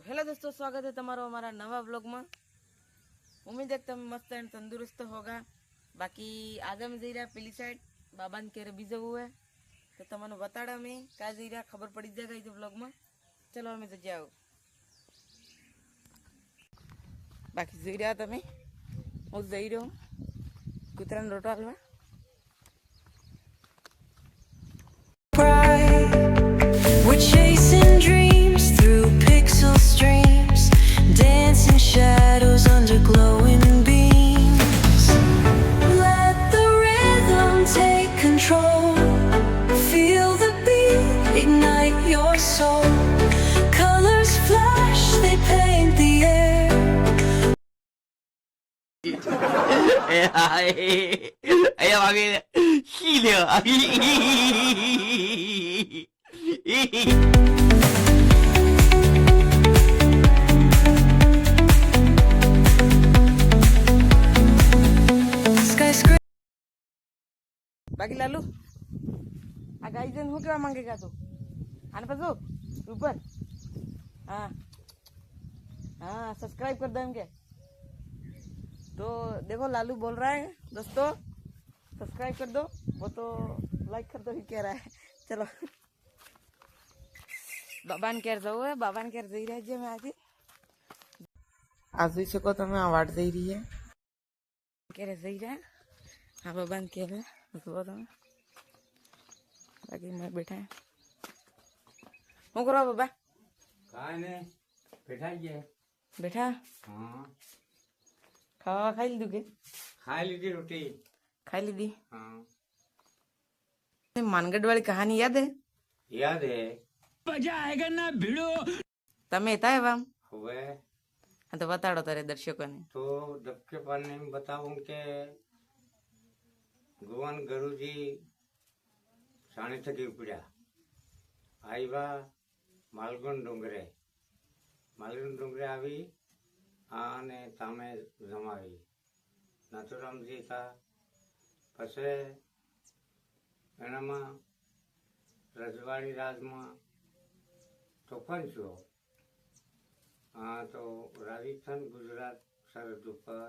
Hello दोस्तों, स्वागत है तुम्हारा हमारा नवा व्लॉग में। उम्मीद है कि तुम मस्त एंड तंदुरुस्त होगा। बाकी आगे में जई रहा पीली साइड बाबा ने केरे बीजे हुए तो तमने बताड़ा में का जई रहा खबर पड़ी जाएगा इस व्लॉग में। चलो हमें तो जाओ। बाकी जई रहा तमे હું જઈ રહ્યો કૂતરાને રોટો હાલવા। We're chasing dreams through pixel streams, dancing shadows under glowing beams. Let the rhythm take control. Feel the beat, ignite your soul. Colors flash, they paint the air. Ayo lagi gila. Skyscraper. बाकी लालू आ गाइजन हो क्या मांगेगा तू आने पर ऊपर। हाँ हाँ सब्सक्राइब कर दें क्या। तो देखो लालू बोल रहा है दोस्तों सब्सक्राइब कर दो, वो तो लाइक कर दो ही कह रहा है। चलो बाबान केर जाओ है, बाबान केर जई रहे जे मैं आज જોઈ શકો તમે આ વાટ જઈ રહી है કેરે જઈ રહ્યા। हाँ बाबान केर જુઓ તમે। बाकी मैं बैठा है શું કરો બાબા। કાઈ ને બેઠા છે બેઠા। હા ખાવા ખાઈ લીધું કે ખાઈ લીધી રોટી। ખાઈ લીધી। हाँ मानगढ़ वाली कहानी याद है। याद है मजा आएगा ना भिड़ो। તમે હતા એવા हुए હા તો બતાડો તારે દર્શકોને। तो दबके पाने में बताऊं के गोवन गुरुजी साणी थकी उपड्या आईवा मालगुण डोंगरे આવી આને તામે જમાવી નાથુરામજી था પછી એનામાં રજવાડી રાજમાં તોફાન થયો। हाँ तो राजस्थान गुजरात सरहद पर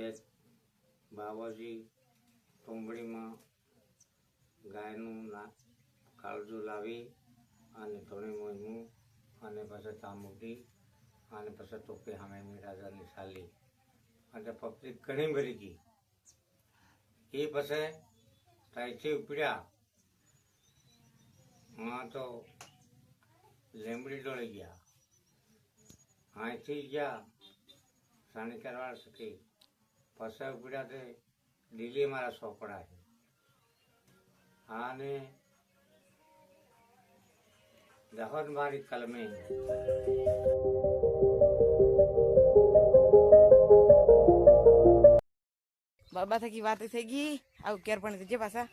एक बाबाजी टोंबड़ी में गायनु काळजू लावी અને ધોણી મોયમું અને પછી તામુડી અને પછી ટોપે સામે રાજાની સાલી અને પબ્લિક ઘણી ભરી ગઈ। એ પછી ત્યાંથી ઉપડ્યા। हाँ तो લીમડી ડોળી ગયા અહીંથી ગયા સાણી કરવાડ સકી પછી ઉપડ્યા તે દિલ્હી મારા સોપડા છે। અને દાહોદ મારી કલમે બાબા થકી વાત થઈ ગઈ આવું કેર પણ જે પાછા।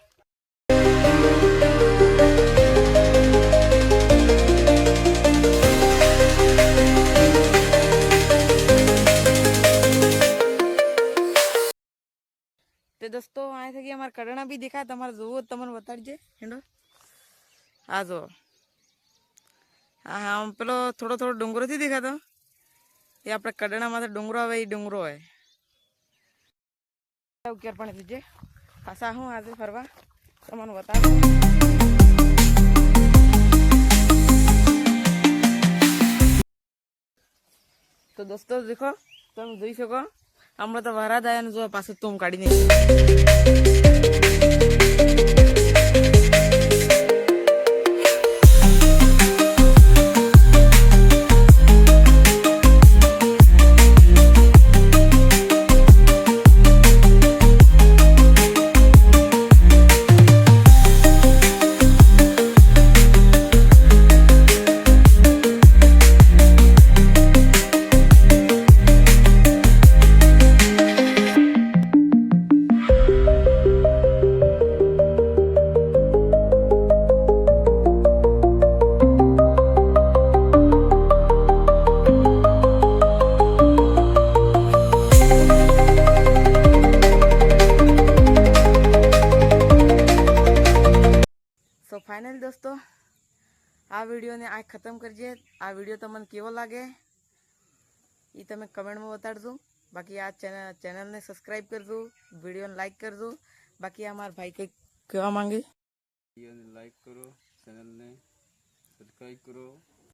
तो दोस्तों आए थे कि हमारा कड़ना भी देखा तुम्हारा जो तमन बता दीजिए हेंडो आ जो। हाँ हाँ पेलो थोड़ो थोड़ो डूंगरो थी देखा तो ये अपने कड़ना माथे डूंगरो है ये डूंगरो है क्या पण दीजिए फसा हूँ आज फरवा तमन बता दो। तो दोस्तों देखो तुम જોઈ શકો હમણાં તો વરાદ આયા ને જો પાછું તું કાઢી નહીં। આ ખતમ કરજે. આ વિડીયો તમને કેવો લાગે એ તમે કમેન્ટમાં બતાડજો. બાકી આ ચેનલને સબસ્ક્રાઈબ કરજો, વિડીયોને લાઈક કરજો. બાકી આ મારા ભાઈ કંઈક કહેવા માંગે. લાઈક કરો, ચેનલને સબસ્ક્રાઈબ કરો.